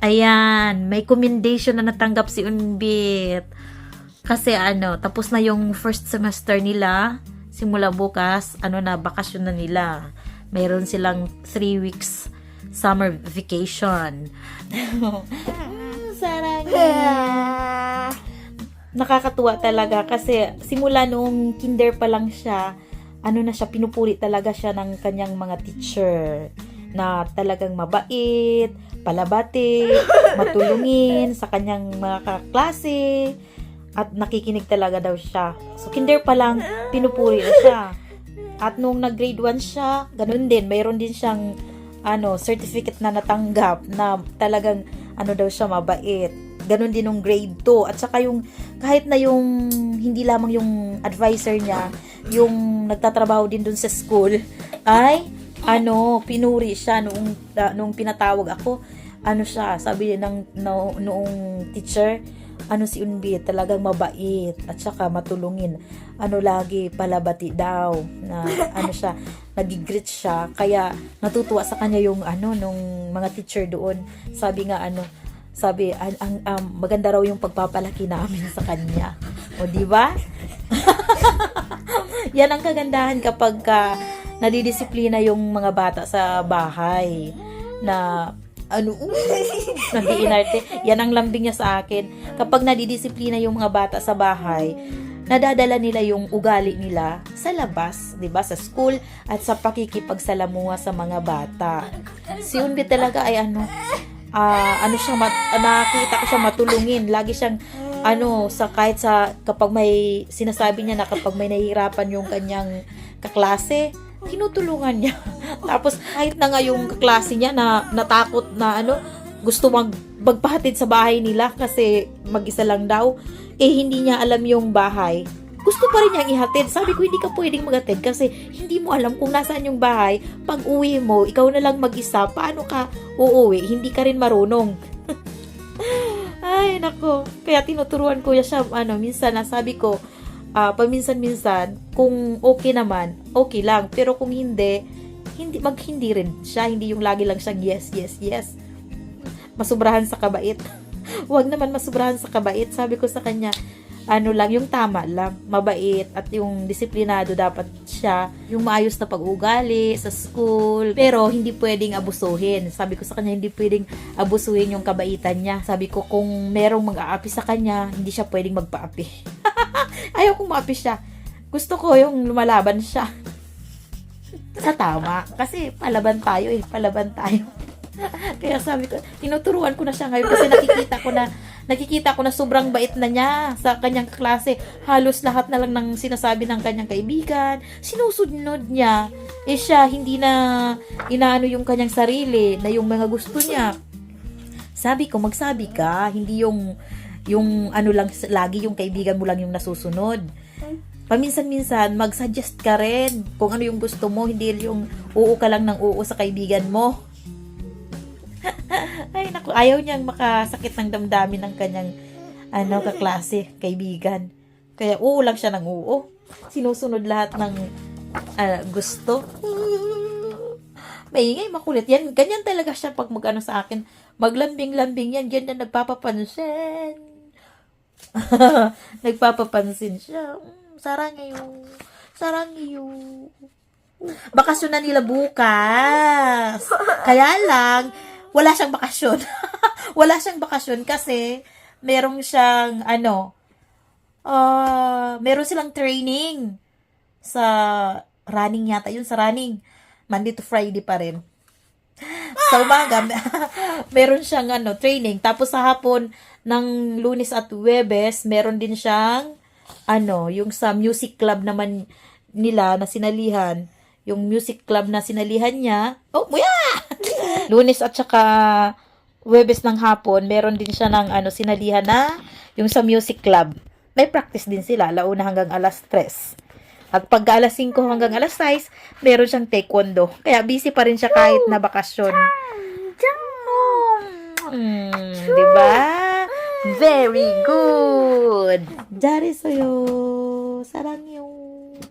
Ayan, may commendation na natanggap si Unbit. Kasi tapos na yung first semester nila. Simula bukas, bakasyon na nila. Mayroon silang 3 weeks summer vacation. Sarang nakakatuwa talaga kasi simula noong kinder pa lang siya, pinupuri talaga siya ng kanyang mga teacher na talagang mabait, palabati, matulungin sa kanyang mga kaklase at nakikinig talaga daw siya. So kinder pa lang pinupuri na siya. At nung nag-grade 1 siya, ganun din, mayroon din siyang certificate na natanggap na talagang daw siya mabait. Ganun din nung grade 2. At saka yung, kahit na yung, hindi lamang yung advisor niya, yung nagtatrabaho din dun sa school, ay, pinuri siya nung pinatawag ako. Sabi noong teacher, si Unbit, talagang mabait, at saka matulungin. Lagi palabati daw, na, nagigreet siya, kaya natutuwa sa kanya yung, nung mga teacher doon. Sabi nga, maganda raw yung pagpapalaki namin sa kanya. O, di ba? Yan ang kagandahan kapag nadidisiplina yung mga bata sa bahay. Na, nag-iinarte. Yan ang lambing niya sa akin. Kapag nadidisiplina yung mga bata sa bahay, nadadala nila yung ugali nila sa labas, 'di ba? Sa school at sa pakikipagsalamuha sa mga bata. Si Unbit talaga ay nakita ko siya matulungin. Lagi siyang kahit kapag may sinasabi niya na kapag may nahihirapan yung kanyang kaklase, tinutulungan niya. Tapos kahit na nga yung kaklase niya na natakot na gusto magpahatid sa bahay nila kasi mag-isa lang daw, hindi niya alam yung bahay. Gusto pa rin niyang ihatid. Sabi ko, hindi ka pwedeng maghatid kasi hindi mo alam kung nasaan yung bahay. Pag uwi mo, ikaw na lang mag-isa. Paano ka uuwi? Hindi ka rin marunong. Ay, nako. Kaya tinuturuan ko siya, minsan nasabi ko, paminsan-minsan, kung okay naman, okay lang. Pero kung hindi rin siya. Hindi yung lagi lang siyang yes, yes, yes. Masubrahan sa kabait. Huwag naman masubrahan sa kabait. Sabi ko sa kanya, yung tama lang, mabait at yung disiplinado dapat siya, yung maayos na pag-ugali sa school, pero hindi pwedeng abusuhin. Sabi ko sa kanya, hindi pwedeng abusuhin yung kabaitan niya. Sabi ko, kung merong mag-aapi sa kanya, hindi siya pwedeng magpaapi. Ayaw kong maapi siya. Gusto ko yung lumalaban siya. Sa tama. Kasi palaban tayo. Kaya sabi ko, tinuturuan ko na siya ngayon kasi nakikita ko na sobrang bait na niya sa kanyang klase. Halos lahat na lang ng sinasabi ng kanyang kaibigan, sinusunod niya. Siya hindi na inaano yung kanyang sarili na yung mga gusto niya. Sabi ko, magsabi ka, hindi yung lang lagi yung kaibigan mo lang yung nasusunod. Paminsan-minsan, mag-suggest ka rin kung ano yung gusto mo, hindi yung oo ka lang ng oo sa kaibigan mo. Ay, naku, ayaw niyang makasakit ng damdamin ng kanyang kaklase, kaibigan. Kaya oo lang siya ng oo. Sinusunod lahat ng gusto. Maingay, makulit. Yan, ganyan talaga siya pag sa akin. Maglambing-lambing yan. Diyan na nagpapapansin. Nagpapapansin siya. Sarangayo. Bakasyon na nila bukas. Kaya lang, wala siyang bakasyon. Wala siyang bakasyon kasi meron siyang meron silang training sa running yata. Yun sa running. Monday to Friday pa rin. Sa umaga, meron siyang training. Tapos sa hapon ng Lunes at Huwebes, meron din siyang yung sa music club naman nila na sinalihan. Yung music club na sinalihan niya. Oh, muya! Lunes at saka Huwebes ng hapon, meron din siya ng sinalihan na yung sa music club. May practice din sila, alauna hanggang alas 3. At pag alas 5 hanggang alas 6, meron siyang taekwondo. Kaya busy pa rin siya kahit na bakasyon. Diba? Very good. Dari sa'yo. Sarang